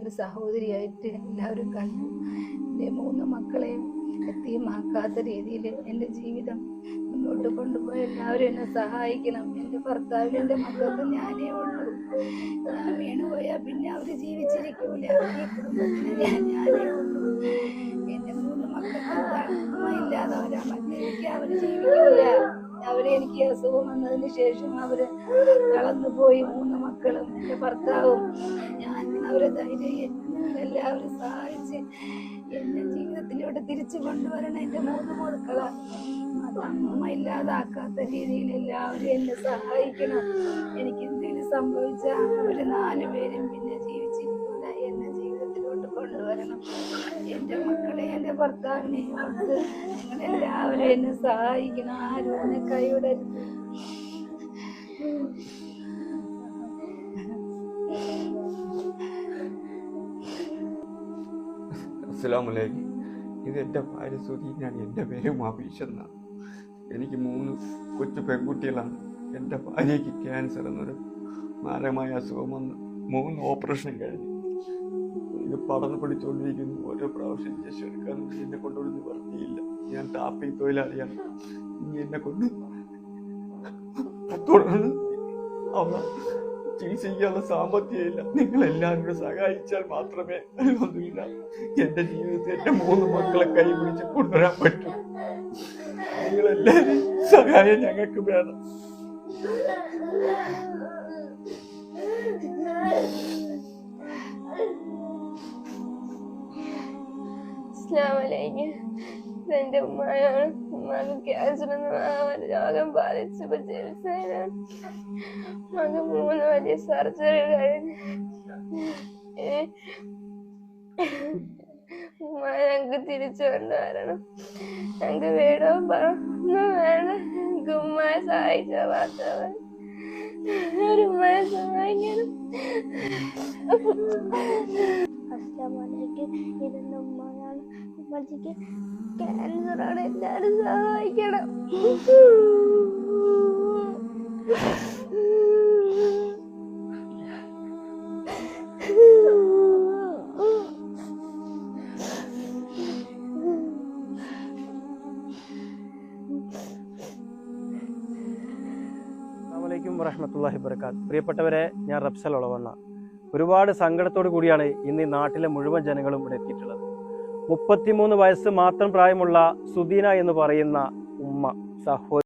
ഒരു സഹോദരിയായിട്ട് എല്ലാവരും കണ്ടു. എൻ്റെ 3 മക്കളെയും എത്തിയുമാക്കാത്ത രീതിയിൽ എൻ്റെ ജീവിതം മുന്നോട്ട് കൊണ്ടുപോയി എല്ലാവരും എന്നെ സഹായിക്കണം. എൻ്റെ ഭർത്താവിന് എൻ്റെ മക്കൾക്ക് ഞാനേ ഉള്ളൂ. ഞാൻ വീണുപോയാൽ പിന്നെ അവർ ജീവിച്ചിരിക്കൂല. ഈ കുടുംബത്തിന് ഞാനേ ഉള്ളൂ. എൻ്റെ 3 മക്കൾക്ക് അമ്മ ഇല്ലാത്തവരാണ്. എനിക്ക് അവർ ജീവിക്കൂല. എനിക്ക് അസുഖം വന്നതിന് ശേഷം അവര് തളർന്നു പോയി. 3 മക്കളും എൻ്റെ ഭർത്താവും ഞാൻ അവരെ ധൈര്യം എല്ലാവരും സഹായിച്ച് എന്നെ ജീവിതത്തിലോട്ട് തിരിച്ചു കൊണ്ടുവരണം. എൻ്റെ 3 മക്കളെ അമ്മ ഇല്ലാതാക്കാത്ത രീതിയിൽ എല്ലാവരും എന്നെ സഹായിക്കണം. എനിക്ക് എന്തെങ്കിലും സംഭവിച്ചാൽ അവര് 4 പേരും പിന്നെ ജീവിച്ചിരിക്കില്ല. എന്നെ ജീവിതത്തിലോട്ട് കൊണ്ടുവരണം. എൻ്റെ മക്കളെ എൻ്റെ ഭർത്താവിനെ ഓർത്ത് നിങ്ങളെല്ലാവരും എന്നെ സഹായിക്കണം. ആരും എന്നെ കൈവിടരുത്. അസ്സലാമലൈക്കും. ഇത് എൻ്റെ ഭാര്യ സുധീനാണ്. എൻ്റെ പേര് മാബീഷ് എന്നാണ്. എനിക്ക് 3 കൊച്ചു പെൺകുട്ടികളാണ്. എൻ്റെ ഭാര്യയ്ക്ക് ക്യാൻസർ എന്നൊരു മാരകമായ അസുഖം വന്ന് 3 ഓപ്പറേഷൻ കഴിഞ്ഞു. ഇത് പടർന്ന് പിടിച്ചുകൊണ്ടിരിക്കുന്നു. ഓരോ പ്രാവശ്യം ഇഞ്ചക്ഷൻ എടുക്കാൻ എന്നെ കൊണ്ടൊരു നിവർത്തിയില്ല. ഞാൻ ടാപ്പിംഗ് തൊഴിലാളിയാണ്. ഇനി എന്നെ കൊണ്ട് തുടർന്ന് ചികിത്സിക്കാനുള്ള സാമ്പത്തികമില്ല. നിങ്ങളെല്ലാവരും കൂടെ സഹായിച്ചാൽ മാത്രമേ അൽഹംദുലില്ലാ എൻ്റെ ജീവിതത്തിൽ എൻ്റെ 3 മക്കളെ കൈ പിടിച്ച് കൊണ്ടുവരാൻ പറ്റും. നിങ്ങളെല്ലാവരും സഹായം ഞങ്ങൾക്ക് വേണം. എന്റെ ഉമ്മയാണ്. ഉമ്മക്ക് ക്യാൻസർ എന്ന രോഗം ബാധിച്ചപ്പോ ചികിത്സയിലാണ്. മകൻ 3 വലിയ സർജറി കഴിഞ്ഞ് ഉമ്മ ഞങ്ങക്ക് തിരിച്ചു കൊണ്ടുവരണം. ഞങ്ങക്ക് വീടോ ഒന്നും വേണം. ഞങ്ങക്ക് ഉമ്മയെ സഹായിച്ചാൽ മാത്രമേ. ഒരു ഉമ്മയെ സഹായിക്കണം. അസ്സലാമലൈക്കും. ഇതെന്റെ ഉമ്മയാണ്. ഉമ്മച്ചിക്ക് ക്യാൻസറാണ്. എല്ലാവരും സഹായിക്കണം. അസ്സലാമലൈക്കും വറഹ്മത്തുള്ളാഹി വബറകാത്ത്. പ്രിയപ്പെട്ടവരെ, ഞാൻ റബ്സൽ ഒളവണ്ണ. ഒരുപാട് സങ്കടത്തോടു കൂടിയാണ് ഇന്ന് ഈ നാട്ടിലെ മുഴുവൻ ജനങ്ങളും ഇവിടെ എത്തിയിട്ടുള്ളത്. 33 വയസ്സ് മാത്രം പ്രായമുള്ള സുദീന എന്ന് പറയുന്ന ഉമ്മ സഹോദരി